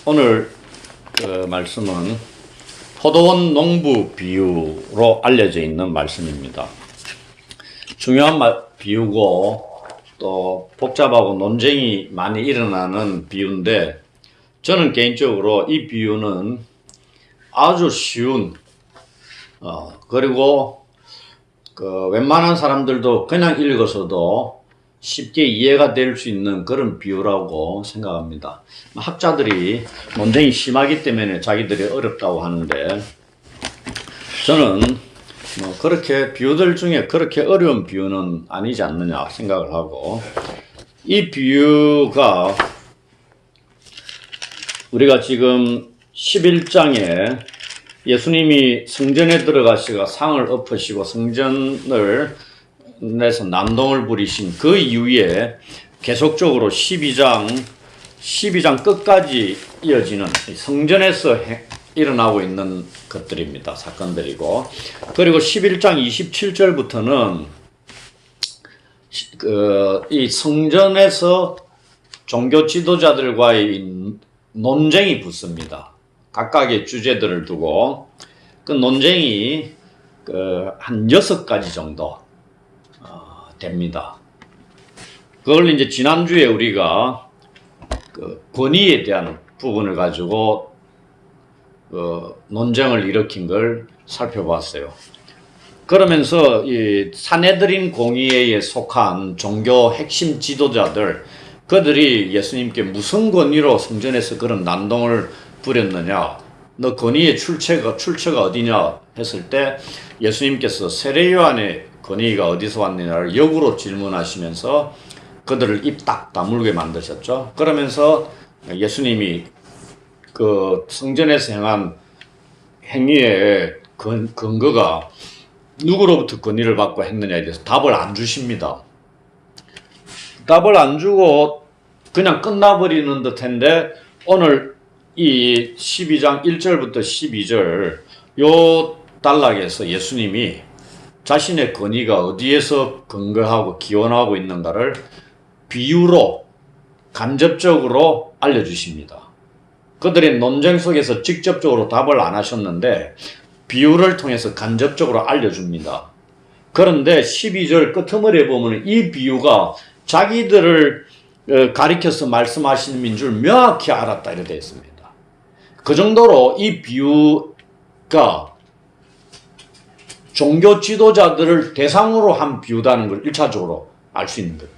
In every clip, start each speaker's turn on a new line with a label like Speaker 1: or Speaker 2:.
Speaker 1: 오늘 그 말씀은 포도원 농부 비유로 알려져 있는 말씀입니다. 중요한 비유고 또 복잡하고 논쟁이 많이 일어나는 비유인데, 저는 개인적으로 이 비유는 아주 쉬운 그리고 웬만한 사람들도 그냥 읽어서도 쉽게 이해가 될 수 있는 그런 비유라고 생각합니다. 학자들이 논쟁이 심하기 때문에 자기들이 어렵다고 하는데, 저는 그렇게 비유들 중에 그렇게 어려운 비유는 아니지 않느냐 생각을 하고, 이 비유가 우리가 지금 11장에 예수님이 성전에 들어가시고 상을 엎으시고 성전을 내서 난동을 부리신 그 이후에 계속적으로 12장 끝까지 이어지는 성전에서 일어나고 있는 것들입니다. 사건들이고, 그리고 11장 27절부터는 이 성전에서 종교 지도자들과의 논쟁이 붙습니다. 각각의 주제들을 두고 그 논쟁이 한 6가지 정도 됩니다. 그걸 이제 지난주에 우리가 권위에 대한 부분을 가지고 논쟁을 일으킨 걸 살펴봤어요. 그러면서 이 사내들인 공의회에 속한 종교 핵심 지도자들, 그들이 예수님께 무슨 권위로 성전에서 그런 난동을 부렸느냐, 너 권위의 출처가 어디냐 했을 때 예수님께서 세례 요한의 권위가 어디서 왔느냐를 역으로 질문하시면서 그들을 입 딱 다물게 만드셨죠. 그러면서 예수님이 그 성전에서 행한 행위의 근거가 누구로부터 권위를 받고 했느냐에 대해서 답을 안 주십니다. 답을 안 주고 그냥 끝나버리는 듯한데, 오늘 이 12장 1절부터 12절 요 단락에서 예수님이 자신의 권위가 어디에서 근거하고 기원하고 있는가를 비유로 간접적으로 알려주십니다. 그들의 논쟁 속에서 직접적으로 답을 안 하셨는데 비유를 통해서 간접적으로 알려줍니다. 그런데 12절 끄트머리에 보면 이 비유가 자기들을 가리켜서 말씀하시는 줄 명확히 알았다 이렇게 되어 있습니다. 그 정도로 이 비유가 종교 지도자들을 대상으로 한 비유다는 걸 1차적으로 알 수 있는 겁니다.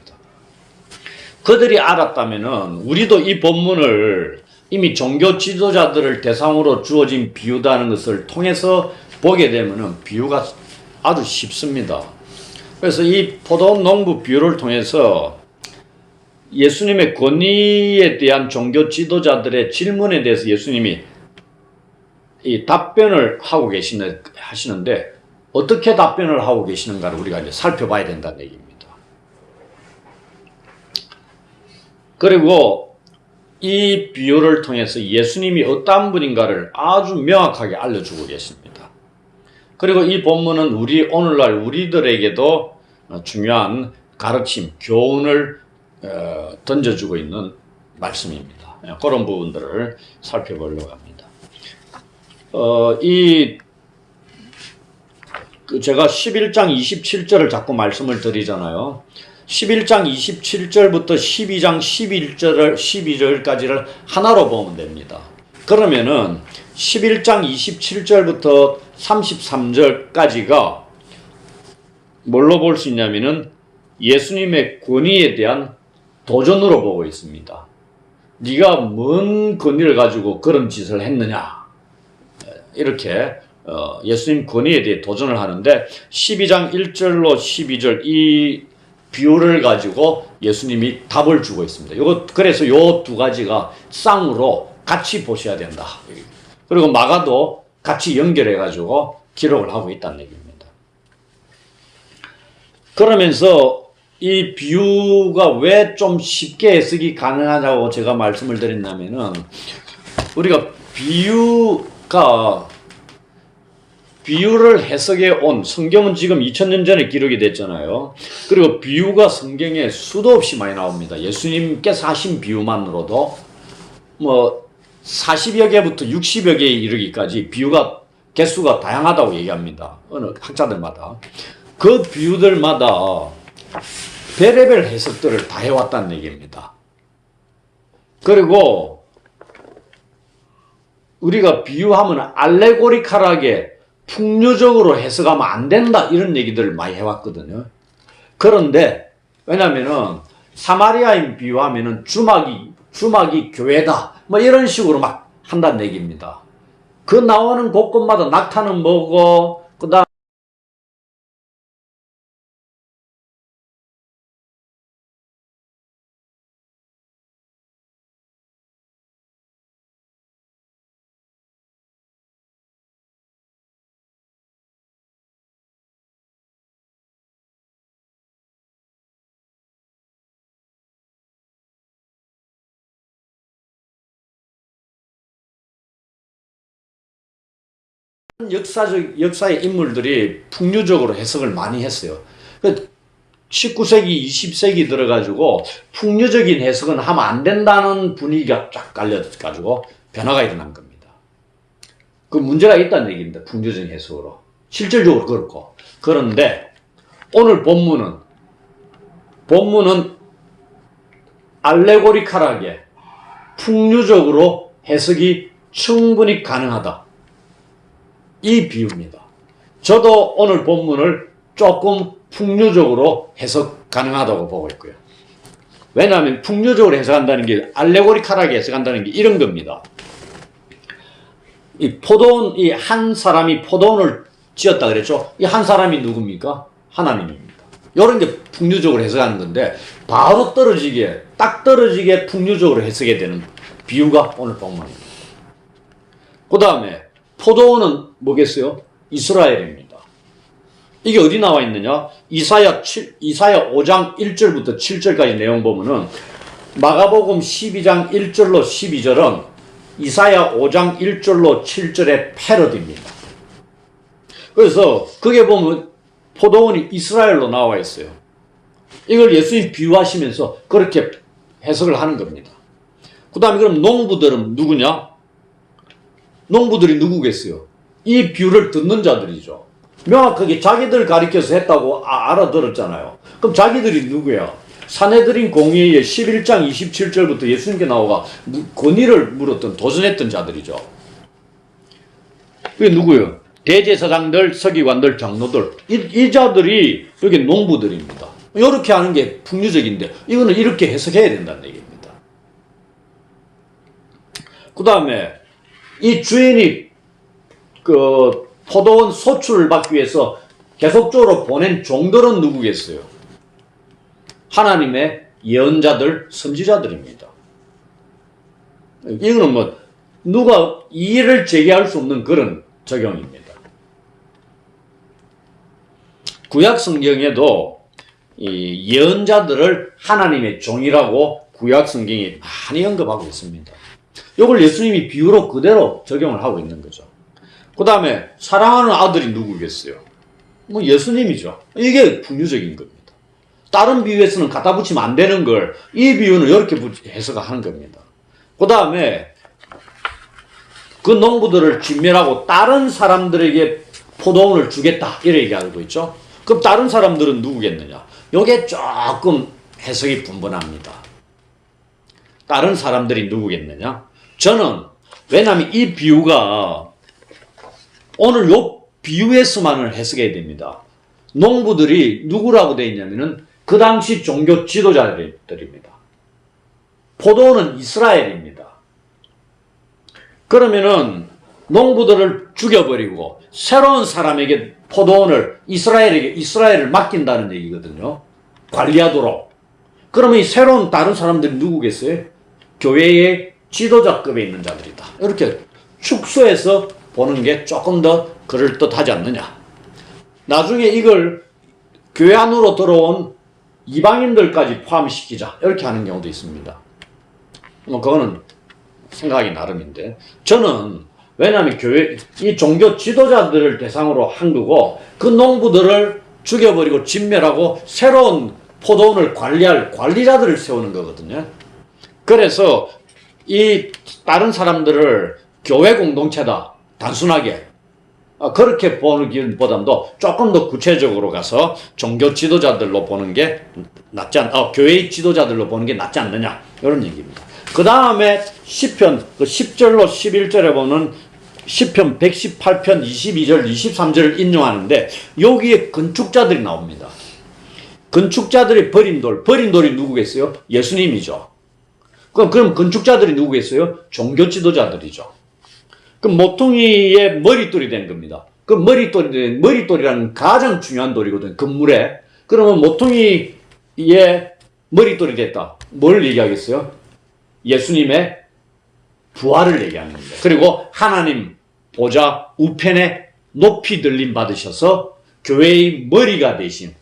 Speaker 1: 그들이 알았다면은 우리도 이 본문을 이미 종교 지도자들을 대상으로 주어진 비유다는 것을 통해서 보게 되면은 비유가 아주 쉽습니다. 그래서 이 포도원 농부 비유를 통해서 예수님의 권위에 대한 종교 지도자들의 질문에 대해서 예수님이 이 답변을 하고 하시는데, 어떻게 답변을 하고 계시는가를 우리가 이제 살펴봐야 된다는 얘기입니다. 그리고 이 비유를 통해서 예수님이 어떤 분인가를 아주 명확하게 알려주고 계십니다. 그리고 이 본문은 오늘날 우리들에게도 중요한 가르침, 교훈을 던져주고 있는 말씀입니다. 그런 부분들을 살펴보려고 합니다. 제가 11장 27절을 자꾸 말씀을 드리잖아요. 11장 27절부터 12장 12절까지를 하나로 보면 됩니다. 그러면은 11장 27절부터 33절까지가 뭘로 볼 수 있냐면은 예수님의 권위에 대한 도전으로 보고 있습니다. 네가 뭔 권위를 가지고 그런 짓을 했느냐, 이렇게 예수님 권위에 대해 도전을 하는데, 12장 1절로 12절 이 비유를 가지고 예수님이 답을 주고 있습니다. 그래서 요 두 가지가 쌍으로 같이 보셔야 된다. 그리고 마가도 같이 연결해 가지고 기록을 하고 있다는 얘기입니다. 그러면서 이 비유가 왜 좀 쉽게 해석이 가능하냐고 제가 말씀을 드린다면은, 우리가 비유를 해석해 온 성경은 지금 2000년 전에 기록이 됐잖아요. 그리고 비유가 성경에 수도 없이 많이 나옵니다. 예수님께서 하신 비유만으로도 40여 개부터 60여 개에 이르기까지 비유가 개수가 다양하다고 얘기합니다. 어느 학자들마다. 그 비유들마다 별의별 해석들을 다 해왔다는 얘기입니다. 그리고 우리가 비유하면 알레고리칼하게 풍류적으로 해석하면 안 된다 이런 얘기들을 많이 해왔거든요. 그런데 왜냐면은 사마리아인 비유하면은 주막이 교회다 뭐 이런 식으로 막 한다는 얘기입니다. 그 나오는 곳곳마다 낙타는 뭐고 그다음 역사의 인물들이 풍류적으로 해석을 많이 했어요. 19세기, 20세기 들어가지고 풍류적인 해석은 하면 안 된다는 분위기가 쫙 깔려가지고 변화가 일어난 겁니다. 그 문제가 있다는 얘기입니다. 풍류적인 해석으로. 실질적으로 그렇고. 그런데 오늘 본문은 알레고리칼하게 풍류적으로 해석이 충분히 가능하다. 이 비유입니다. 저도 오늘 본문을 조금 풍류적으로 해석 가능하다고 보고 있고요. 왜냐하면 풍류적으로 해석한다는 게 알레고리칼하게 해석한다는 게 이런 겁니다. 이 한 사람이 포도원을 지었다 그랬죠? 이 한 사람이 누굽니까? 하나님입니다. 이런 게 풍류적으로 해석하는 건데 바로 딱 떨어지게 풍류적으로 해석이 되는 비유가 오늘 본문입니다. 그 다음에 포도원은 뭐겠어요? 이스라엘입니다. 이게 어디 나와 있느냐? 이사야 5장 1절부터 7절까지 내용 보면은 마가복음 12장 1절로 12절은 이사야 5장 1절로 7절의 패러디입니다. 그래서 그게 보면 포도원이 이스라엘로 나와 있어요. 이걸 예수님 비유하시면서 그렇게 해석을 하는 겁니다. 그 다음에 그럼 농부들은 누구냐? 농부들이 누구겠어요? 이 비유를 듣는 자들이죠. 명확하게 자기들 가리켜서 했다고 알아들었잖아요. 그럼 자기들이 누구야? 산헤드린 공의의 11장 27절부터 예수님께 나오가 권위를 물었던 도전했던 자들이죠. 그게 누구예요? 대제사장들, 서기관들, 장로들 이 자들이 여기 농부들입니다. 이렇게 하는 게 풍류적인데 이거는 이렇게 해석해야 된다는 얘기입니다. 그 다음에 이 주인이 그 포도원 소출을 받기 위해서 계속적으로 보낸 종들은 누구겠어요? 하나님의 예언자들, 선지자들입니다. 이거는 뭐 누가 이의를 제기할 수 없는 그런 적용입니다. 구약 성경에도 이 예언자들을 하나님의 종이라고 구약 성경이 많이 언급하고 있습니다. 이걸 예수님이 비유로 그대로 적용을 하고 있는 거죠. 그 다음에 사랑하는 아들이 누구겠어요? 뭐 예수님이죠. 이게 풍류적인 겁니다. 다른 비유에서는 갖다 붙이면 안 되는 걸 이 비유는 이렇게 해석하는 겁니다. 그 다음에 그 농부들을 진멸하고 다른 사람들에게 포도원을 주겠다 이렇게 얘기하고 있죠. 그럼 다른 사람들은 누구겠느냐? 이게 조금 해석이 분분합니다. 다른 사람들이 누구겠느냐? 저는 왜냐하면 이 비유가 오늘 요 비유에서만을 해석해야 됩니다. 농부들이 누구라고 되어 있냐면은 그 당시 종교 지도자들입니다. 포도원은 이스라엘입니다. 그러면은 농부들을 죽여버리고 새로운 사람에게 포도원을 이스라엘을 맡긴다는 얘기거든요. 관리하도록. 그러면 이 새로운 다른 사람들이 누구겠어요? 교회의 지도자급에 있는 자들이다. 이렇게 축소해서 보는 게 조금 더 그럴듯하지 않느냐. 나중에 이걸 교회 안으로 들어온 이방인들까지 포함시키자. 이렇게 하는 경우도 있습니다. 뭐 그거는 생각이 나름인데 저는 왜냐하면 이 종교 지도자들을 대상으로 한 거고 그 농부들을 죽여버리고 진멸하고 새로운 포도원을 관리할 관리자들을 세우는 거거든요. 그래서 이 다른 사람들을 교회 공동체다 단순하게 그렇게 보는 보다도 조금 더 구체적으로 가서 종교 지도자들로 보는 게 교회의 지도자들로 보는 게 낫지 않느냐 이런 얘기입니다. 그 다음에 시편 그 10절로 11절에 보면 시편 118편 22절 23절을 인용하는데 여기에 건축자들이 나옵니다. 건축자들이 버린 돌이 누구겠어요? 예수님이죠. 그럼 건축자들이 누구겠어요? 종교 지도자들이죠. 그럼 모퉁이의 머릿돌이 된 겁니다. 그 머릿돌이라는 가장 중요한 돌이거든요. 건물에. 그러면 모퉁이의 머릿돌이 됐다. 뭘 얘기하겠어요? 예수님의 부활을 얘기하는 겁니다. 그리고 하나님 보좌 우편에 높이 들림 받으셔서 교회의 머리가 되신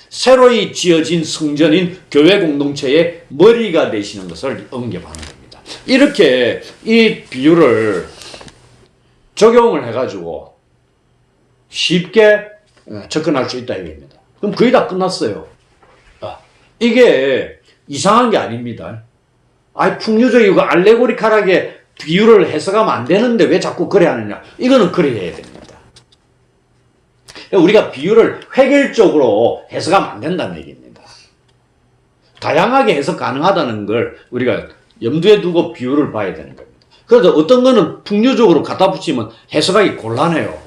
Speaker 1: 새로이 지어진 성전인 교회 공동체의 머리가 되시는 것을 언급하는 겁니다. 이렇게 이 비유를 적용을 해가지고 쉽게 접근할 수 있다 이겁니다. 그럼 거의 다 끝났어요. 이게 이상한 게 아닙니다. 풍류적이고 알레고리칼하게 비유를 해석하면 안 되는데 왜 자꾸 그래 하느냐. 이거는 그래 해야 됩니다. 우리가 비유를 획일적으로 해석하면 안 된다는 얘기입니다. 다양하게 해석 가능하다는 걸 우리가 염두에 두고 비유를 봐야 되는 겁니다. 그래서 어떤 거는 풍류적으로 갖다 붙이면 해석하기 곤란해요.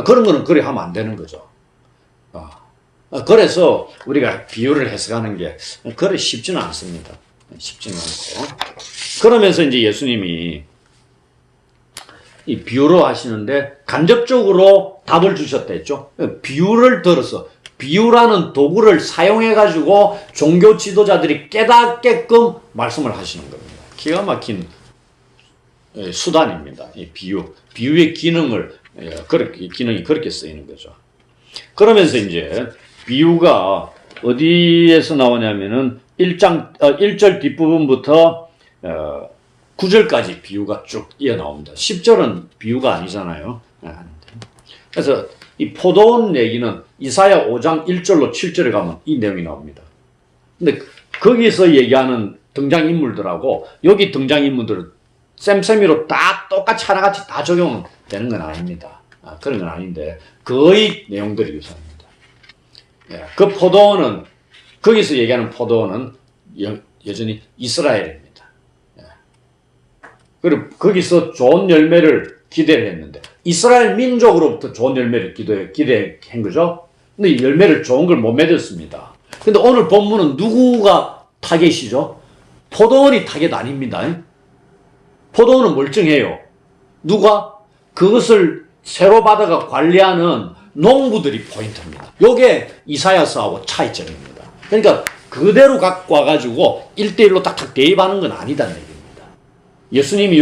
Speaker 1: 그런 거는 그래 하면 안 되는 거죠. 그래서 우리가 비유를 해석하는 게 그래 쉽지는 않습니다. 쉽지는 않고. 그러면서 이제 예수님이 이 비유로 하시는데 간접적으로 답을 주셨다 했죠. 비유를 들어서 비유라는 도구를 사용해 가지고 종교 지도자들이 깨닫게끔 말씀을 하시는 겁니다. 기가 막힌 수단입니다. 이 비유의 기능이 그렇게 쓰이는 거죠. 그러면서 이제 비유가 어디에서 나오냐면은 1절 뒷부분부터 9절까지 비유가 쭉 이어 나옵니다. 10절은 비유가 아니잖아요. 그래서 이 포도원 얘기는 이사야 5장 1절로 7절에 가면 이 내용이 나옵니다. 근데 거기서 얘기하는 등장인물들하고 여기 등장인물들은 쌤쌤이로 다 똑같이 하나같이 다 적용되는 건 아닙니다. 그런 건 아닌데 거의 내용들이 유사합니다. 그 포도원은 거기서 얘기하는 포도원은 여전히 이스라엘입니다. 그리고 거기서 좋은 열매를 기대를 했는데 이스라엘 민족으로부터 좋은 열매를 기대한 거죠. 근데 열매를 좋은 걸 못 맺었습니다. 근데 오늘 본문은 누구가 타겟이죠? 포도원이 타겟 아닙니다. 포도원은 멀쩡해요. 누가? 그것을 새로 받아가 관리하는 농부들이 포인트입니다. 요게 이사야서하고 차이점입니다. 그러니까 그대로 갖고 와가지고 1대1로 딱딱 대입하는 건 아니다는 얘기입니다. 예수님이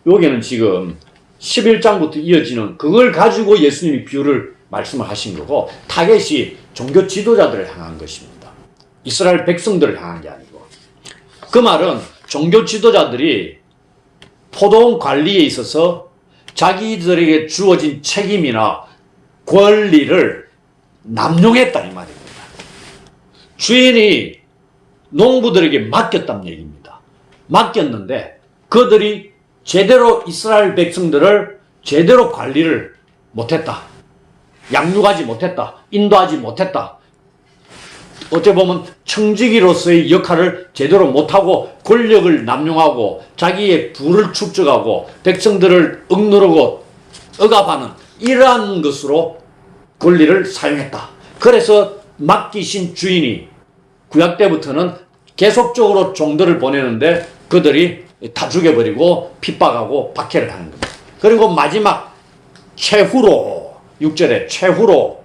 Speaker 1: 여기는 지금 11장부터 이어지는 그걸 가지고 예수님이 비유를 말씀을 하신 거고 타겟이 종교 지도자들을 향한 것입니다. 이스라엘 백성들을 향한 게 아니고. 그 말은 종교 지도자들이 포도원 관리에 있어서 자기들에게 주어진 책임이나 권리를 남용했다 이 말입니다. 주인이 농부들에게 맡겼다는 얘기입니다. 맡겼는데 그들이 제대로 이스라엘 백성들을 제대로 관리를 못했다. 양육하지 못했다. 인도하지 못했다. 어찌 보면 청지기로서의 역할을 제대로 못하고 권력을 남용하고 자기의 부를 축적하고 백성들을 억누르고 억압하는 이러한 것으로 권리를 사용했다. 그래서 맡기신 주인이 구약 때부터는 계속적으로 종들을 보내는데 그들이 다 죽여버리고 핍박하고 박해를 하는 겁니다. 그리고 마지막 최후로 6절에 최후로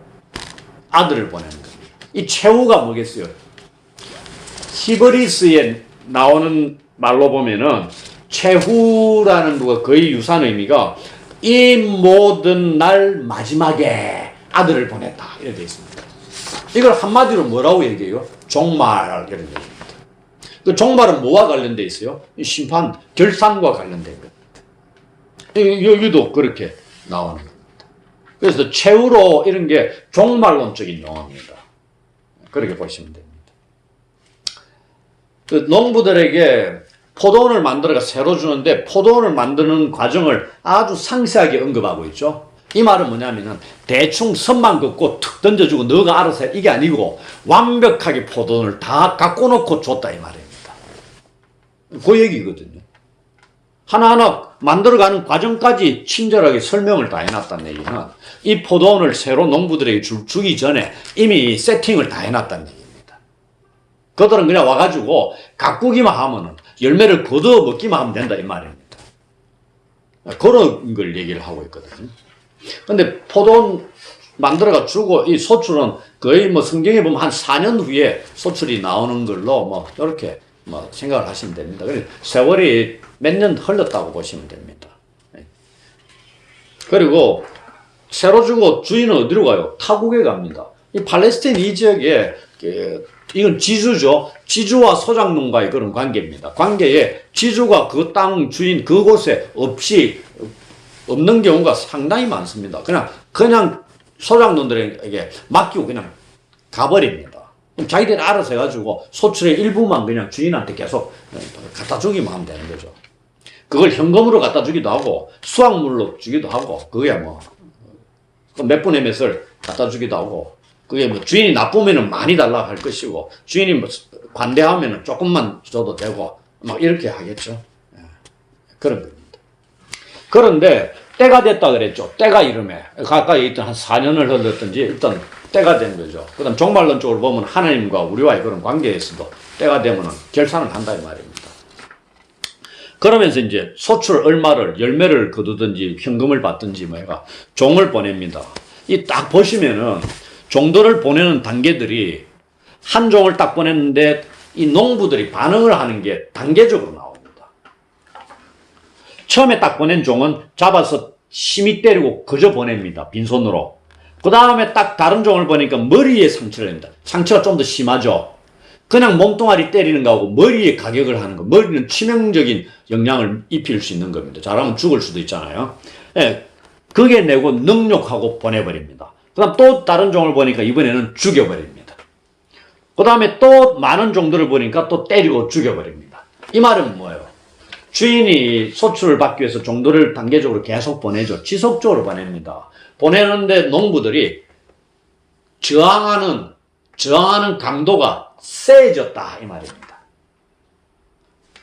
Speaker 1: 아들을 보내는 겁니다. 이 최후가 뭐겠어요? 히브리스에 나오는 말로 보면은 최후라는 거가 거의 유사한 의미가 이 모든 날 마지막에 아들을 보냈다 이렇게 되어 있습니다. 이걸 한마디로 뭐라고 얘기해요? 종말 이런 얘기입니다. 그 종말은 뭐와 관련돼 있어요? 심판, 결산과 관련된 겁니다. 여기도 그렇게 나오는 겁니다. 그래서 최후로 이런 게 종말론적인 용어입니다. 그렇게 보시면 됩니다. 그 농부들에게 포도원을 만들어가 새로 주는데 포도원을 만드는 과정을 아주 상세하게 언급하고 있죠. 이 말은 뭐냐면은 대충 선만 긋고 툭 던져주고 너가 알아서 해. 이게 아니고 완벽하게 포도원을 다 갖고 놓고 줬다 이 말입니다. 그 얘기거든요. 하나하나 만들어가는 과정까지 친절하게 설명을 다 해놨다는 얘기는 이 포도원을 새로 농부들에게 주기 전에 이미 세팅을 다 해놨다는 얘기입니다. 그들은 그냥 와가지고 가꾸기만 하면은 열매를 거두어 먹기만 하면 된다 이 말입니다. 그런 걸 얘기를 하고 있거든요. 근데 포도원 만들어가 주고 이 소출은 거의 뭐 성경에 보면 한 4년 후에 소출이 나오는 걸로 뭐 이렇게 뭐 생각을 하시면 됩니다. 그래서 세월이 몇 년 흘렀다고 보시면 됩니다. 그리고 새로 주고 주인은 어디로 가요? 타국에 갑니다. 이 팔레스타인 이 지역에 이건 지주죠. 지주와 소작농가의 그런 관계입니다. 관계에 지주가 그 땅 주인 그곳에 없는 경우가 상당히 많습니다. 그냥 소작농들에게 맡기고 그냥 가버립니다. 그럼 자기들이 알아서 해가지고 소출의 일부만 그냥 주인한테 계속 갖다 주기만 하면 되는 거죠. 그걸 현금으로 갖다 주기도 하고 수확물로 주기도 하고 그게 뭐 몇 분의 몇을 갖다 주기도 하고 그게 뭐 주인이 나쁘면은 많이 달라고 할 것이고 주인이 뭐 관대하면은 조금만 줘도 되고 막 이렇게 하겠죠. 그런 겁니다. 그런데 때가 됐다 그랬죠. 때가 이름에 가까이 있던 한 4년을 흘렀든지 일단 때가 된 거죠. 그 다음 종말론적으로 보면 하나님과 우리와의 그런 관계에서도 때가 되면은 결산을 한다 이 말입니다. 그러면서 이제 소출 얼마를 열매를 거두든지 현금을 받든지 뭐가 종을 보냅니다. 이 딱 보시면은 종들을 보내는 단계들이 한 종을 딱 보냈는데 이 농부들이 반응을 하는 게 단계적으로 나옵니다. 처음에 딱 보낸 종은 잡아서 심히 때리고 그저 보냅니다. 빈손으로. 그 다음에 딱 다른 종을 보니까 머리에 상처를 냅니다. 상처가 좀 더 심하죠. 그냥 몸뚱아리 때리는 거하고 머리에 가격을 하는 거. 머리는 치명적인 영향을 입힐 수 있는 겁니다. 잘하면 죽을 수도 있잖아요. 예, 그게 내고 능욕하고 보내버립니다. 그 다음 또 다른 종을 보니까 이번에는 죽여버립니다. 그 다음에 또 많은 종들을 보니까 또 때리고 죽여버립니다. 이 말은 뭐예요? 주인이 소출을 받기 위해서 종들을 단계적으로 계속 보내죠. 지속적으로 보냅니다. 보내는데 농부들이 저항하는 강도가 세졌다 이 말입니다.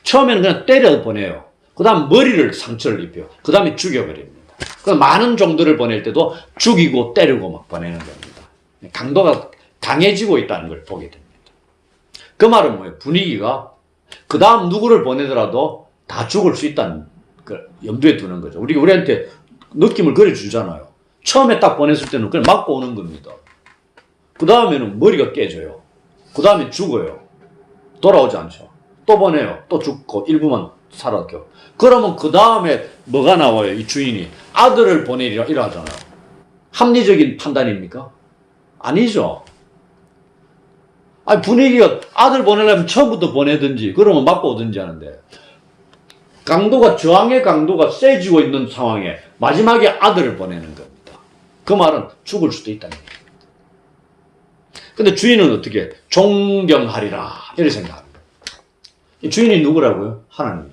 Speaker 1: 처음에는 그냥 때려 보내요. 그 다음 머리를 상처를 입혀요. 그 다음에 죽여버립니다. 그 많은 종들을 보낼 때도 죽이고 때리고 막 보내는 겁니다. 강도가 강해지고 있다는 걸 보게 됩니다. 그 말은 뭐예요? 분위기가 그 다음 누구를 보내더라도 다 죽을 수 있다는 걸 염두에 두는 거죠. 우리한테 느낌을 그려주잖아요. 처음에 딱 보냈을 때는 그냥 맞고 오는 겁니다. 그 다음에는 머리가 깨져요. 그 다음에 죽어요. 돌아오지 않죠. 또 보내요. 또 죽고 일부만 살았죠. 그러면 그 다음에 뭐가 나와요? 이 주인이 아들을 보내리라 이러잖아요. 합리적인 판단입니까? 아니죠. 아니 분위기가 아들 보내려면 처음부터 보내든지 그러면 맞고 오든지 하는데 저항의 강도가 세지고 있는 상황에 마지막에 아들을 보내는 겁니다. 그 말은 죽을 수도 있다는 얘기예요. 근데 주인은 어떻게? 존경하리라. 이렇게 생각합니다. 주인이 누구라고요? 하나님.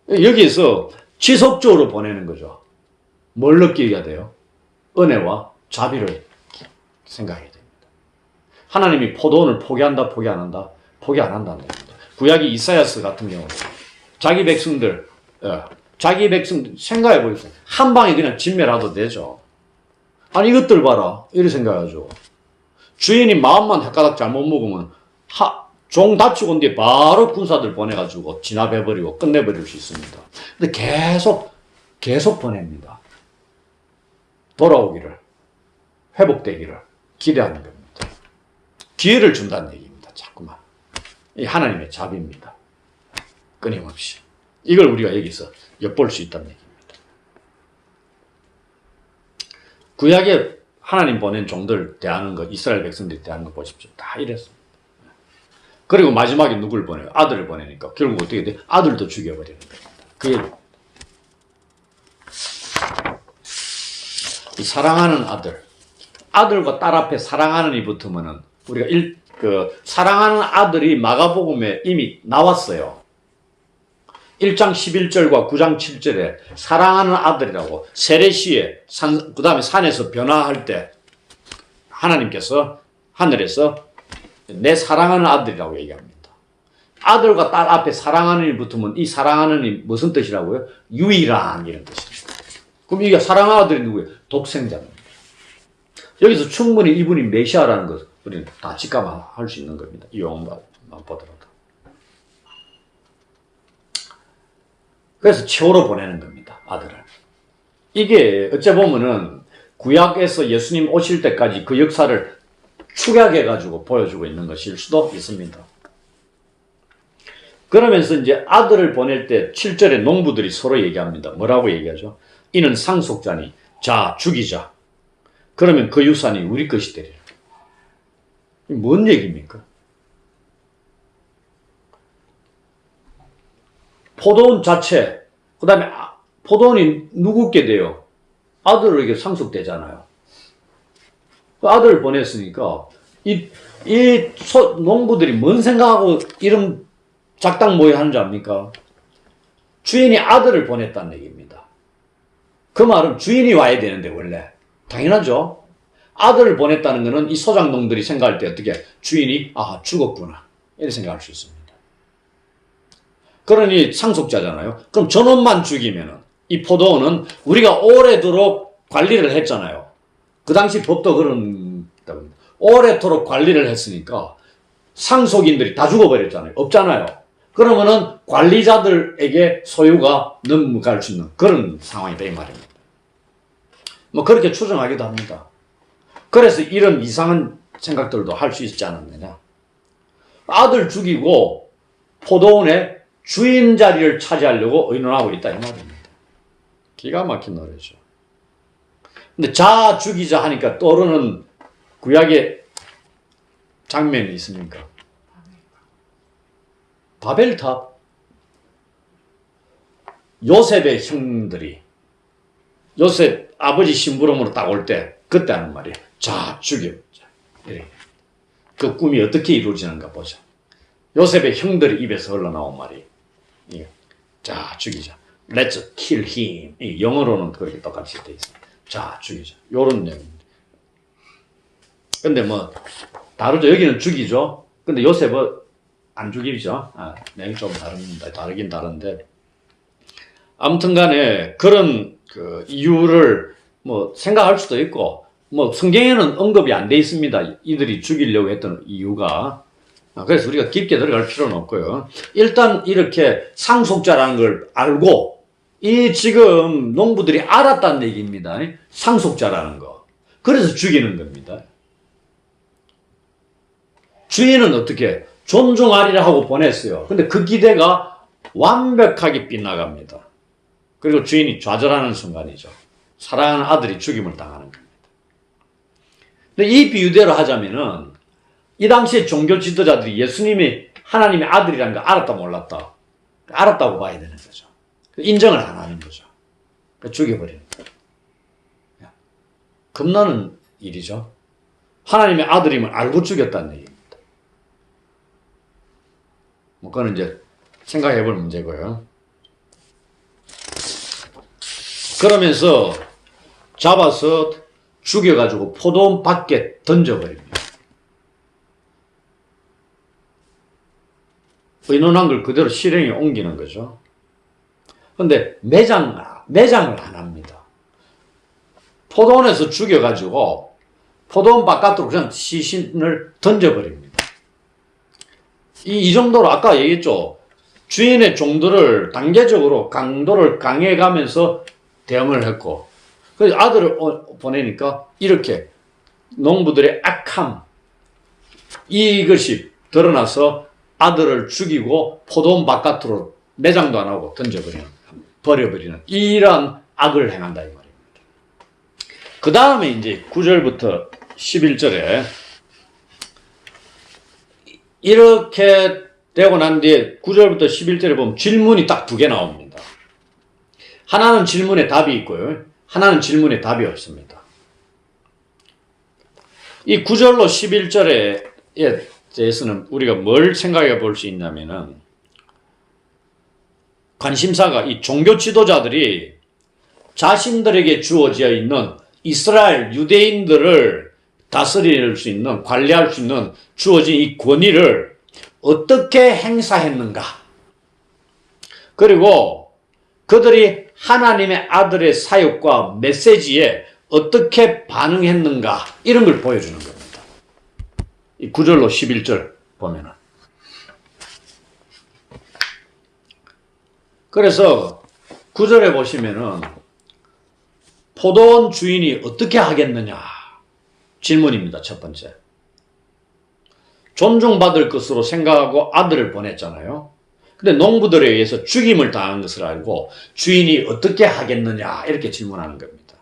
Speaker 1: 여기에서 지속적으로 보내는 거죠. 뭘 느끼게 돼요? 은혜와 자비를 생각해야 됩니다. 하나님이 포도원을 포기한다, 포기 안 한다? 포기 안 한다는 겁니다. 구약의 이사야스 같은 경우 자기 백성들 생각해 보세요. 한 방에 그냥 진멸하도 되죠. 아니 이것들 봐라 이렇게 생각하죠. 주인이 마음만 헷가닥 잘못 먹으면 종 다치고 온 뒤에 바로 군사들 보내가지고 진압해버리고 끝내버릴 수 있습니다. 근데 계속 보냅니다. 돌아오기를 회복되기를 기대하는 겁니다. 기회를 준다는 얘기입니다. 자꾸만 이 하나님의 자비입니다. 끊임없이 이걸 우리가 여기서 엿볼 수 있다는 얘기입니다. 구약에 하나님 보낸 종들 대하는 것, 이스라엘 백성들이 대하는 거 보십시오. 다 이랬습니다. 그리고 마지막에 누굴 보내요? 아들을 보내니까 결국 어떻게 돼? 아들도 죽여버리는 겁니다. 그게 이 사랑하는 아들과 딸 앞에 사랑하는 이 붙으면은 우리가 사랑하는 아들이 마가복음에 이미 나왔어요. 1장 11절과 9장 7절에 사랑하는 아들이라고 세례시에 그 다음에 산에서 변화할 때 하나님께서 하늘에서 내 사랑하는 아들이라고 얘기합니다. 아들과 딸 앞에 사랑하는이 붙으면 이 사랑하는이 무슨 뜻이라고요? 유일한 이런 뜻입니다. 그럼 이게 사랑하는 아들이 누구예요? 독생자입니다. 여기서 충분히 이분이 메시아라는 것을 우리는 다 직감할 수 있는 겁니다. 이 용어만 보더라도. 그래서 최후로 보내는 겁니다. 아들을. 이게 어째 보면은 구약에서 예수님 오실 때까지 그 역사를 축약해가지고 보여주고 있는 것일 수도 있습니다. 그러면서 이제 아들을 보낼 때 7절에 농부들이 서로 얘기합니다. 뭐라고 얘기하죠? 이는 상속자니 자 죽이자. 그러면 그 유산이 우리 것이 되리라. 뭔 얘기입니까? 포도원 자체, 그 다음에 포도원이 누구께 돼요? 아들에게 상속되잖아요. 그 아들을 보냈으니까 농부들이 뭔 생각하고 이런 작당 모의 하는 줄 압니까? 주인이 아들을 보냈다는 얘기입니다. 그 말은 주인이 와야 되는데 원래 당연하죠. 아들을 보냈다는 것은 이 소작농들이 생각할 때 어떻게 주인이 죽었구나 이렇게 생각할 수 있습니다. 그러니 상속자잖아요. 그럼 저놈만 죽이면은 이 포도원은 우리가 오래도록 관리를 했잖아요. 그 당시 법도 그런다고 합니다. 오래도록 관리를 했으니까 상속인들이 다 죽어버렸잖아요. 없잖아요. 그러면은 관리자들에게 소유가 넘어갈 수 있는 그런 상황이다 이 말입니다. 뭐 그렇게 추정하기도 합니다. 그래서 이런 이상한 생각들도 할 수 있지 않았느냐. 아들 죽이고 포도원의 주인 자리를 차지하려고 의논하고 있다 이 말입니다. 기가 막힌 노래죠. 근데 자 죽이자 하니까 떠오르는 구약의 장면이 있습니까? 바벨탑. 요셉의 형들이 요셉 아버지 심부름으로 딱 올 때 그때 하는 말이에요. 자 죽여보자. 그 꿈이 어떻게 이루어지는가 보자. 요셉의 형들의 입에서 흘러나온 말이 자 죽이자. Let's kill him. 영어로는 그렇게 똑같이 돼 있습니다. 자 죽이자. 요런 내용입니다. 근데 뭐 다르죠. 여기는 죽이죠. 근데 요셉은 안 죽이죠. 내용이 좀 다릅니다. 다르긴 다른데 아무튼 간에 그런 그 이유를 뭐 생각할 수도 있고 뭐 성경에는 언급이 안 돼 있습니다. 이들이 죽이려고 했던 이유가. 그래서 우리가 깊게 들어갈 필요는 없고요. 일단 이렇게 상속자라는 걸 알고 이 지금 농부들이 알았다는 얘기입니다. 상속자라는 거. 그래서 죽이는 겁니다. 주인은 어떻게 존중하리라 하고 보냈어요. 근데 그 기대가 완벽하게 빗나갑니다. 그리고 주인이 좌절하는 순간이죠. 사랑하는 아들이 죽임을 당하는 겁니다. 근데 이 비유대로 하자면은 이 당시에 종교 지도자들이 예수님이 하나님의 아들이라는 걸 알았다 몰랐다. 알았다고 봐야 되는 거죠. 인정을 안 하는 거죠. 죽여버리는 거예요. 겁나는 일이죠. 하나님의 아들임을 알고 죽였다는 얘기입니다. 뭐 그건 이제 생각해 볼 문제고요. 그러면서 잡아서 죽여가지고 포도원 밖에 던져버립니다. 의논한 걸 그대로 실행에 옮기는 거죠. 그런데 매장을 안 합니다. 포도원에서 죽여가지고 포도원 바깥으로 그냥 시신을 던져버립니다. 이 정도로 아까 얘기했죠. 주인의 종들을 단계적으로 강도를 강해가면서 대응을 했고, 그래서 아들을 보내니까 이렇게 농부들의 악함, 이것이 드러나서 아들을 죽이고 포도원 바깥으로 매장도 안 하고 버려버리는 이러한 악을 행한다 이 말입니다. 그 다음에 이제 9절부터 11절에 이렇게 되고 난 뒤에 9절부터 11절에 보면 질문이 딱 2개 나옵니다. 하나는 질문에 답이 있고요. 하나는 질문에 답이 없습니다. 이 9절로 11절에 대해서는 우리가 뭘 생각해 볼 수 있냐면은, 관심사가 이 종교 지도자들이 자신들에게 주어져 있는 이스라엘 유대인들을 다스릴 수 있는, 관리할 수 있는 주어진 이 권위를 어떻게 행사했는가. 그리고 그들이 하나님의 아들의 사역과 메시지에 어떻게 반응했는가, 이런 걸 보여주는 겁니다. 이 9절로 11절 보면은. 그래서 9절에 보시면은 포도원 주인이 어떻게 하겠느냐 질문입니다. 첫 번째. 존중받을 것으로 생각하고 아들을 보냈잖아요. 근데 농부들에 의해서 죽임을 당한 것을 알고 주인이 어떻게 하겠느냐 이렇게 질문하는 겁니다.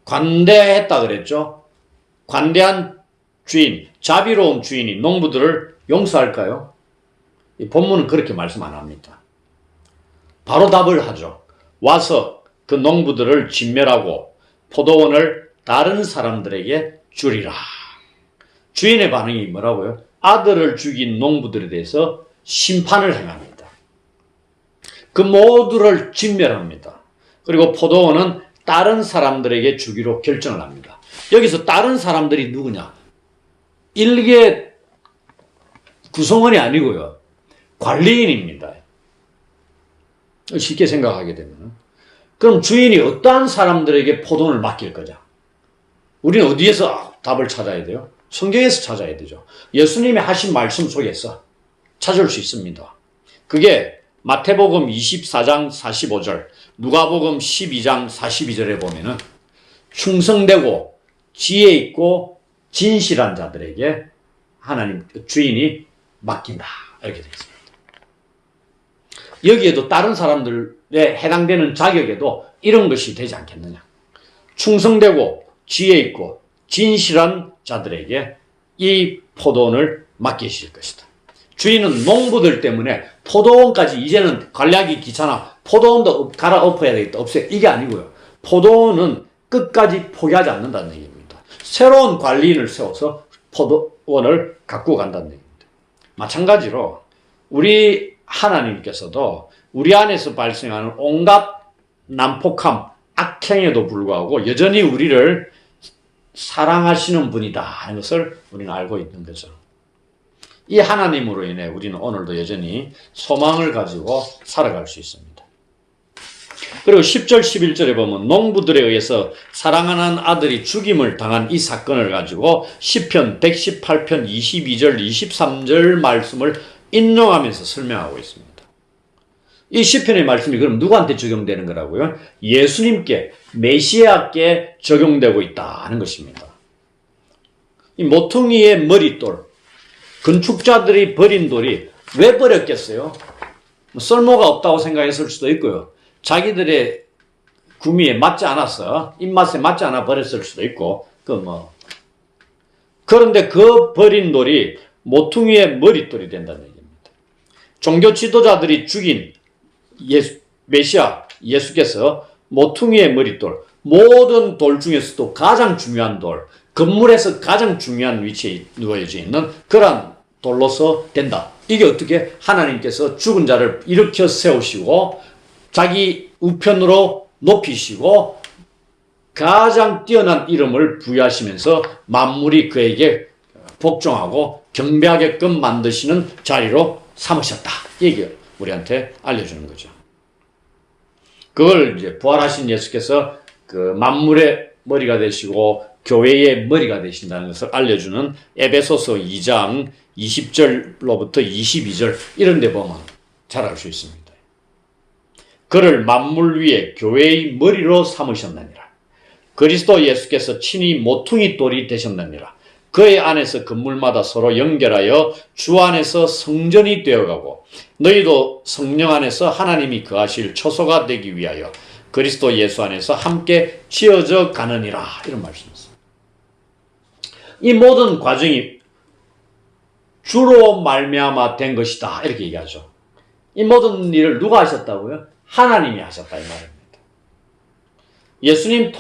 Speaker 1: 관대했다 그랬죠. 관대한 주인, 자비로운 주인이 농부들을 용서할까요? 이 본문은 그렇게 말씀 안 합니다. 바로 답을 하죠. 와서 그 농부들을 진멸하고 포도원을 다른 사람들에게 주리라. 주인의 반응이 뭐라고요? 아들을 죽인 농부들에 대해서 심판을 행합니다. 그 모두를 진멸합니다. 그리고 포도원은 다른 사람들에게 주기로 결정을 합니다. 여기서 다른 사람들이 누구냐? 일개 구성원이 아니고요. 관리인입니다. 쉽게 생각하게 되면. 그럼 주인이 어떠한 사람들에게 포도원을 맡길 거냐? 우리는 어디에서 답을 찾아야 돼요? 성경에서 찾아야 되죠. 예수님이 하신 말씀 속에서 찾을 수 있습니다. 그게 마태복음 24장 45절, 누가복음 12장 42절에 보면은 충성되고 지혜 있고 진실한 자들에게 하나님 주인이 맡긴다. 이렇게 되어 있습니다. 여기에도 다른 사람들에 해당되는 자격에도 이런 것이 되지 않겠느냐. 충성되고 지혜 있고 진실한 자들에게 이 포도원을 맡기실 것이다. 주인은 농부들 때문에 포도원까지 이제는 관리하기 귀찮아. 포도원도 갈아엎어야 되겠다. 없애요. 이게 아니고요. 포도원은 끝까지 포기하지 않는다는 얘기입니다. 새로운 관리인을 세워서 포도원을 갖고 간다는 얘기입니다. 마찬가지로 우리 하나님께서도 우리 안에서 발생하는 온갖 난폭함, 악행에도 불구하고 여전히 우리를 사랑하시는 분이다 하는 것을 우리는 알고 있는 거죠. 이 하나님으로 인해 우리는 오늘도 여전히 소망을 가지고 살아갈 수 있습니다. 그리고 10절 11절에 보면 농부들에 의해서 사랑하는 아들이 죽임을 당한 이 사건을 가지고 시편 118편 22절 23절 말씀을 인용하면서 설명하고 있습니다. 이 시편의 말씀이 그럼 누구한테 적용되는 거라고요? 예수님께, 메시아께 적용되고 있다는 것입니다. 이 모퉁이의 머릿돌, 건축자들이 버린 돌이 왜 버렸겠어요? 쓸모가 없다고 생각했을 수도 있고요. 자기들의 구미에 맞지 않았어. 입맛에 맞지 않아 버렸을 수도 있고, 그런데 그 버린 돌이 모퉁이의 머릿돌이 된다는 얘기입니다. 종교 지도자들이 죽인 메시아, 예수께서 모퉁이의 머릿돌, 모든 돌 중에서도 가장 중요한 돌, 건물에서 가장 중요한 위치에 누워져 있는 그러한 돌로서 된다. 이게 어떻게 하나님께서 죽은 자를 일으켜 세우시고 자기 우편으로 높이시고 가장 뛰어난 이름을 부여하시면서 만물이 그에게 복종하고 경배하게끔 만드시는 자리로 삼으셨다. 이게 우리한테 알려주는 거죠. 그걸 이제 부활하신 예수께서 그 만물의 머리가 되시고 교회의 머리가 되신다는 것을 알려주는 에베소서 2장 20절로부터 22절 이런 데 보면 잘 알 수 있습니다. 그를 만물 위에 교회의 머리로 삼으셨느니라. 그리스도 예수께서 친히 모퉁이 돌이 되셨느니라. 그의 안에서 건물마다 서로 연결하여 주 안에서 성전이 되어가고 너희도 성령 안에서 하나님이 거하실 처소가 되기 위하여 그리스도 예수 안에서 함께 지어져 가느니라. 이런 말씀이었습니다. 이 모든 과정이 주로 말미암아 된 것이다. 이렇게 얘기하죠. 이 모든 일을 누가 하셨다고요? 하나님이 하셨다 이 말입니다. 예수님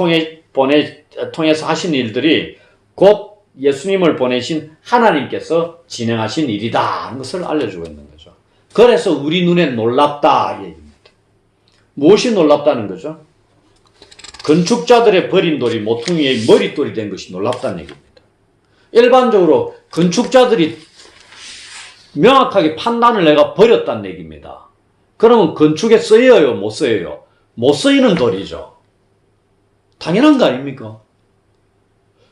Speaker 1: 통해서 하신 일들이 곧 예수님을 보내신 하나님께서 진행하신 일이다 하는 것을 알려주고 있는 거죠. 그래서 우리 눈에 놀랍다 이 얘기입니다. 무엇이 놀랍다는 거죠? 건축자들의 버린 돌이 모퉁이의 머릿돌이 된 것이 놀랍다는 얘기입니다. 일반적으로 건축자들이 명확하게 판단을 내가 버렸다는 얘기입니다. 그러면 건축에 쓰여요? 못 쓰여요? 못 쓰이는 돌이죠. 당연한 거 아닙니까?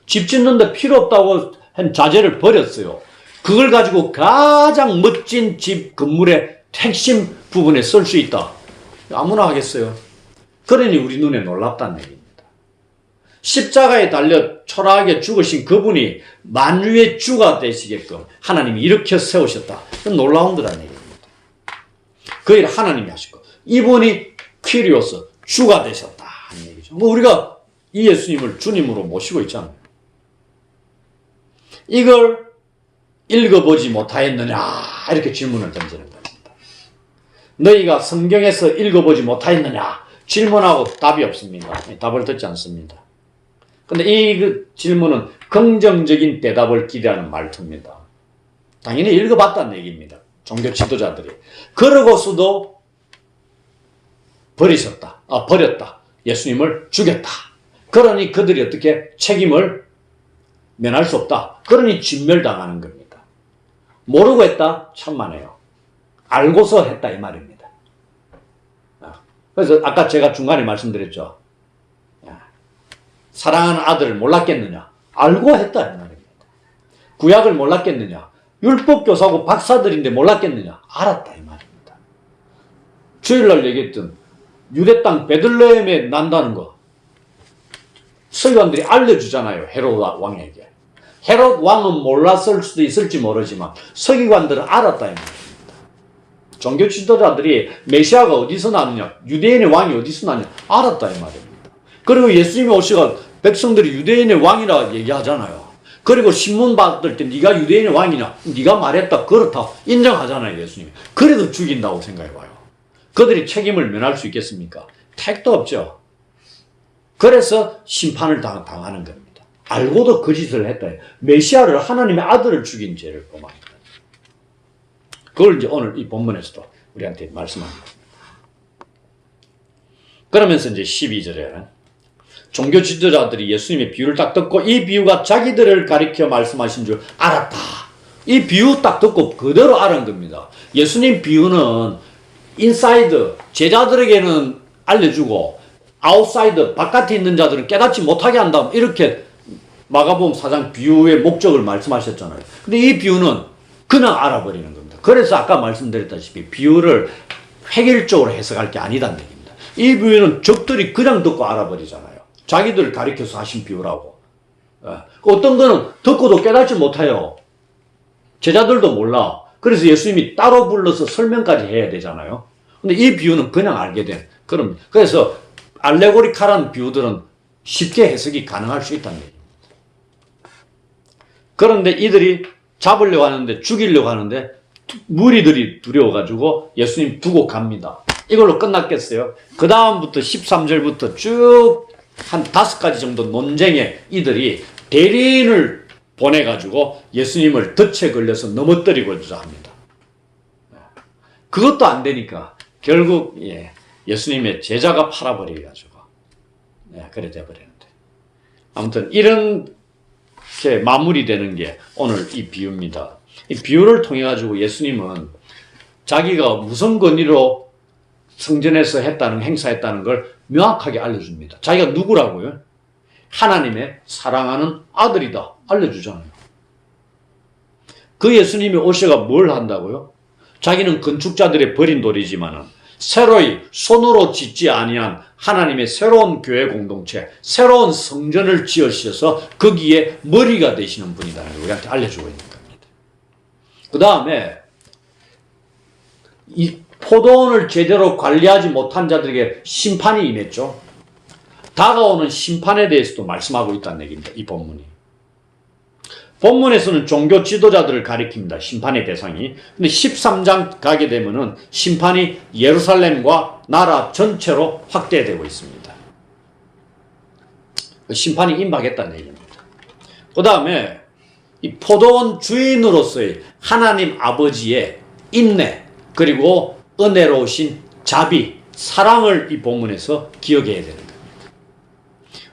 Speaker 1: 집 짓는데 필요 없다고 한 자재를 버렸어요. 그걸 가지고 가장 멋진 집 건물의 핵심 부분에 쓸 수 있다. 아무나 하겠어요. 그러니 우리 눈에 놀랍다는 얘기입니다. 십자가에 달려 초라하게 죽으신 그분이 만유의 주가 되시게끔 하나님이 일으켜 세우셨다. 놀라운 거라는 얘기입니다. 그 일을 하나님이 하셨고 이분이 퀴리오스 주가 되셨다 하는 얘기죠. 우리가 이 예수님을 주님으로 모시고 있잖아요. 이걸 읽어보지 못하였느냐 이렇게 질문을 던지는 겁니다. 너희가 성경에서 읽어보지 못하였느냐 질문하고 답이 없습니다. 답을 듣지 않습니다. 근데 이 질문은 긍정적인 대답을 기대하는 말투입니다. 당연히 읽어봤다는 얘기입니다. 종교 지도자들이. 그러고서도 버렸다. 예수님을 죽였다. 그러니 그들이 어떻게 책임을 면할 수 없다. 그러니 진멸당하는 겁니다. 모르고 했다? 천만에요. 알고서 했다 이 말입니다. 그래서 아까 제가 중간에 말씀드렸죠. 사랑하는 아들을 몰랐겠느냐? 알고 했다 이 말입니다. 구약을 몰랐겠느냐? 율법교사고 박사들인데 몰랐겠느냐? 알았다 이 말입니다. 주일날 얘기했던 유대 땅 베들레헴에 난다는 거 서기관들이 알려주잖아요. 헤롯 왕에게. 헤롯 왕은 몰랐을 수도 있을지 모르지만 서기관들은 알았다 이 말입니다. 종교 지도자들이 메시아가 어디서 나느냐, 유대인의 왕이 어디서 나느냐 알았다 이 말입니다. 그리고 예수님이 오시고 백성들이 유대인의 왕이라 얘기하잖아요. 그리고 신문 받을 때 네가 유대인의 왕이냐, 네가 말했다 그렇다 인정하잖아요. 예수님이. 그래도 죽인다고 생각해봐요. 그들이 책임을 면할 수 있겠습니까? 택도 없죠. 그래서 심판을 당하는 겁니다. 알고도 거짓을 했다. 메시아를 하나님의 아들을 죽인 죄를 범합니다. 그걸 이제 오늘 이 본문에서도 우리한테 말씀합니다. 그러면서 이제 12절에 종교 지도자들이 예수님의 비유를 딱 듣고 이 비유가 자기들을 가리켜 말씀하신 줄 알았다. 이 비유 딱 듣고 그대로 알은 겁니다. 예수님 비유는 인사이드, 제자들에게는 알려주고 아웃사이드, 바깥에 있는 자들은 깨닫지 못하게 한다. 이렇게 마가복음 4장 비유의 목적을 말씀하셨잖아요. 근데 이 비유는 그냥 알아버리는 겁니다. 그래서 아까 말씀드렸다시피 비유를 획일적으로 해석할 게 아니다는 얘기입니다. 이 비유는 적들이 그냥 듣고 알아버리잖아요. 자기들 가리켜서 하신 비유라고. 어떤 거는 듣고도 깨닫지 못해요. 제자들도 몰라. 그래서 예수님이 따로 불러서 설명까지 해야 되잖아요. 근데 이 비유는 그냥 알게 된 그런. 그래서 알레고리칼한 비유들은 쉽게 해석이 가능할 수 있다는 얘기입니다. 그런데 이들이 잡으려고 하는데, 죽이려고 하는데 무리들이 두려워가지고 예수님 두고 갑니다. 이걸로 끝났겠어요? 그 다음부터 13절부터 쭉 한 5가지 정도 논쟁에 이들이 대리인을 보내가지고 예수님을 덫에 걸려서 넘어뜨리고자 합니다. 그것도 안 되니까 결국 예수님의 제자가 팔아버려가지고 그래 돼버리는데, 아무튼 이런 게 마무리되는 게 오늘 이 비유입니다. 이 비유를 통해 가지고 예수님은 자기가 무슨 권위로 성전에서 행사했다는 걸 명확하게 알려줍니다. 자기가 누구라고요? 하나님의 사랑하는 아들이다 알려주잖아요. 그 예수님이 오셔가 뭘 한다고요? 자기는 건축자들의 버린 돌이지만은 새로이 손으로 짓지 아니한 하나님의 새로운 교회 공동체, 새로운 성전을 지으셔서 거기에 머리가 되시는 분이다는 걸 우리한테 알려주고 있는 겁니다. 그 다음에 이 포도원을 제대로 관리하지 못한 자들에게 심판이 임했죠. 다가오는 심판에 대해서도 말씀하고 있다는 얘기입니다. 이 본문이. 본문에서는 종교 지도자들을 가리킵니다. 심판의 대상이. 근데 13장 가게 되면은 심판이 예루살렘과 나라 전체로 확대되고 있습니다. 심판이 임박했다는 얘기입니다. 그 다음에 이 포도원 주인으로서의 하나님 아버지의 인내 그리고 은혜로우신 자비, 사랑을 이 본문에서 기억해야 되는 겁니다.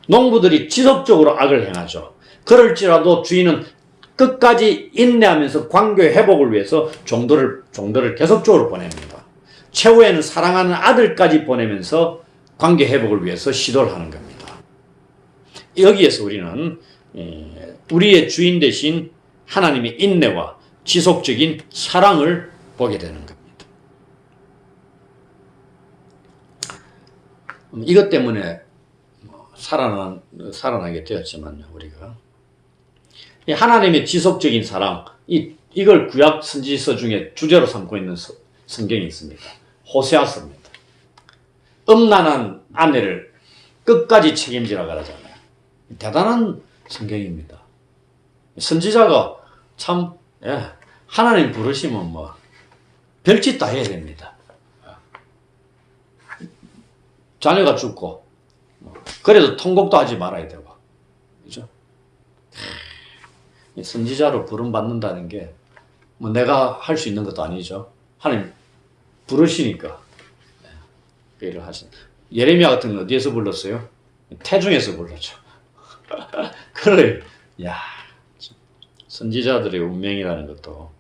Speaker 1: 농부들이 지속적으로 악을 행하죠. 그럴지라도 주인은 끝까지 인내하면서 관계 회복을 위해서 종들을 계속적으로 보냅니다. 최후에는 사랑하는 아들까지 보내면서 관계 회복을 위해서 시도를 하는 겁니다. 여기에서 우리는 우리의 주인 되신 하나님의 인내와 지속적인 사랑을 보게 되는 겁니다. 이것 때문에 살아나게 되었지만요, 우리가. 하나님의 지속적인 사랑, 이걸 구약 선지서 중에 주제로 삼고 있는 성경이 있습니다. 호세아서입니다. 음란한 아내를 끝까지 책임지라 그러잖아요. 대단한 성경입니다. 선지자가 참, 하나님 부르시면 별짓 다 해야 됩니다. 자녀가 죽고, 그래도 통곡도 하지 말아야 되고, 그죠? 선지자로 부름받는다는 게, 내가 할 수 있는 것도 아니죠. 하나님 부르시니까, 그 일을 하신. 예레미야 같은 건 어디에서 불렀어요? 태중에서 불렀죠. 그래, 선지자들의 운명이라는 것도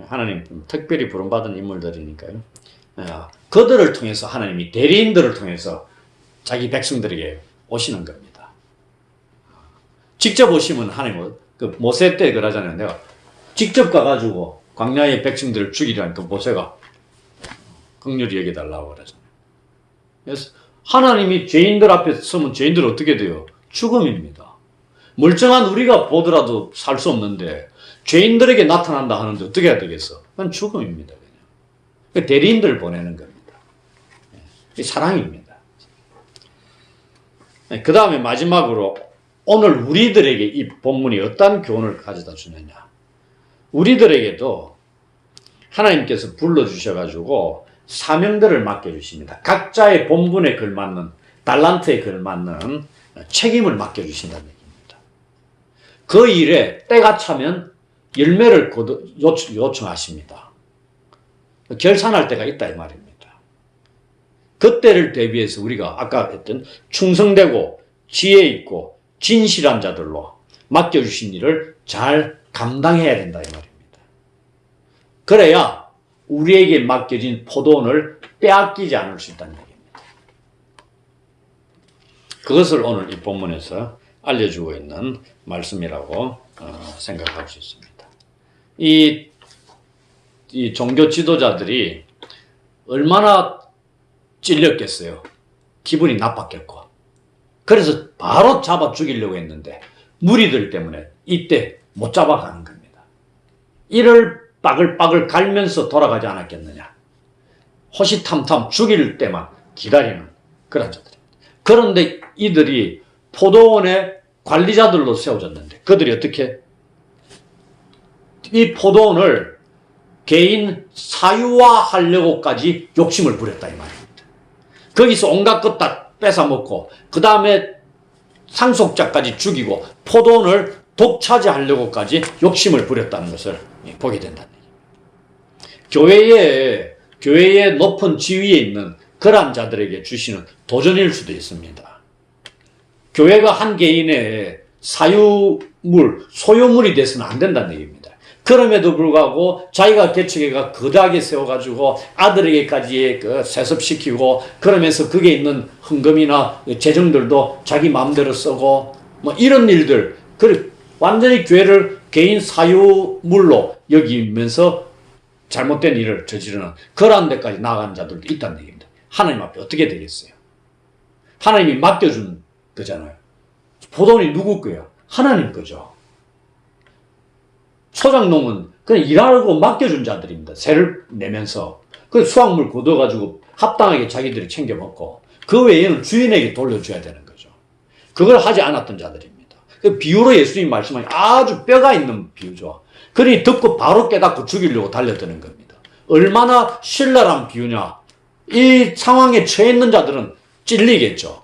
Speaker 1: 하나님 특별히 부름받은 인물들이니까요. 그들을 통해서 하나님이 대리인들을 통해서 자기 백성들에게 오시는 겁니다. 직접 오시면 하나님은 그 모세 때 그러잖아요. 내가 직접 가가지고 광야의 백성들을 죽이려니까 모세가 긍휼히 여겨달라고 그러잖아요. 그래서 하나님이 죄인들 앞에 서면 죄인들 어떻게 돼요? 죽음입니다. 멀쩡한 우리가 보더라도 살 수 없는데 죄인들에게 나타난다 하는데 어떻게 해야 되겠어? 그건 죽음입니다. 그냥. 대리인들 보내는 겁니다. 사랑입니다. 그 다음에 마지막으로 오늘 우리들에게 이 본문이 어떤 교훈을 가져다 주느냐. 우리들에게도 하나님께서 불러주셔가지고 사명들을 맡겨주십니다. 각자의 본분에 걸맞는, 달란트에 걸맞는 책임을 맡겨주신다는 얘기입니다. 그 일에 때가 차면 열매를 요청하십니다. 결산할 때가 있다 이 말입니다. 그때를 대비해서 우리가 아까 했던 충성되고 지혜 있고 진실한 자들로 맡겨주신 일을 잘 감당해야 된다 이 말입니다. 그래야 우리에게 맡겨진 포도원을 빼앗기지 않을 수 있다는 얘기입니다. 그것을 오늘 이 본문에서 알려주고 있는 말씀이라고 생각할 수 있습니다. 이 종교 지도자들이 얼마나 찔렸겠어요. 기분이 나빴겠고. 그래서 바로 잡아 죽이려고 했는데 무리들 때문에 이때 못 잡아가는 겁니다. 이를 빠글빠글 갈면서 돌아가지 않았겠느냐. 호시탐탐 죽일 때만 기다리는 그런 자들입니다. 그런데 이들이 포도원의 관리자들로 세워졌는데 그들이 어떻게 이 포도원을 개인 사유화하려고까지 욕심을 부렸다 이 말입니다. 거기서 온갖 것 다 뺏어먹고 그 다음에 상속자까지 죽이고 포도원을 독차지하려고까지 욕심을 부렸다는 것을 보게 된다는 얘기입니다. 교회의 높은 지위에 있는 그러한 자들에게 주시는 도전일 수도 있습니다. 교회가 한 개인의 사유물, 소유물이 돼서는 안 된다는 얘기입니다. 그럼에도 불구하고 자기가 개척해가 거대하게 세워가지고 아들에게까지 세습시키고 그러면서 거기에 있는 헌금이나 재정들도 자기 마음대로 쓰고 이런 일들, 완전히 교회를 개인 사유물로 여기면서 잘못된 일을 저지르는 그러한 데까지 나아가는 자들도 있다는 얘기입니다. 하나님 앞에 어떻게 되겠어요? 하나님이 맡겨준 거잖아요. 포도원이 누구 거야? 하나님 거죠. 소작농은 그냥 일하고 맡겨준 자들입니다. 세를 내면서. 그 수확물 거둬가지고 합당하게 자기들이 챙겨 먹고 그 외에는 주인에게 돌려줘야 되는 거죠. 그걸 하지 않았던 자들입니다. 그 비유로 예수님 말씀하신 아주 뼈가 있는 비유죠. 그러니 듣고 바로 깨닫고 죽이려고 달려드는 겁니다. 얼마나 신랄한 비유냐. 이 상황에 처해 있는 자들은 찔리겠죠.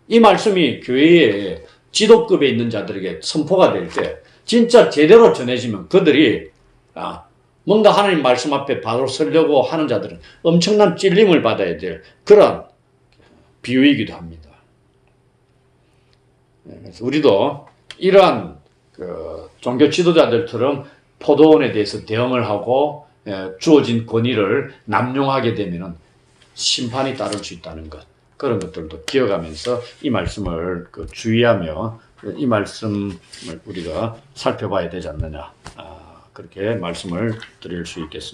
Speaker 1: 이 말씀이 교회의 지도급에 있는 자들에게 선포가 될 때 진짜 제대로 전해지면 그들이 뭔가 하나님 말씀 앞에 바로 서려고 하는 자들은 엄청난 찔림을 받아야 될 그런 비유이기도 합니다. 그래서 우리도 이러한 종교 지도자들처럼 포도원에 대해서 대응을 하고 주어진 권위를 남용하게 되면 심판이 따를 수 있다는 것, 그런 것들도 기억하면서 이 말씀을 주의하며 이 말씀을 우리가 살펴봐야 되지 않느냐, 그렇게 말씀을 드릴 수 있겠습니다.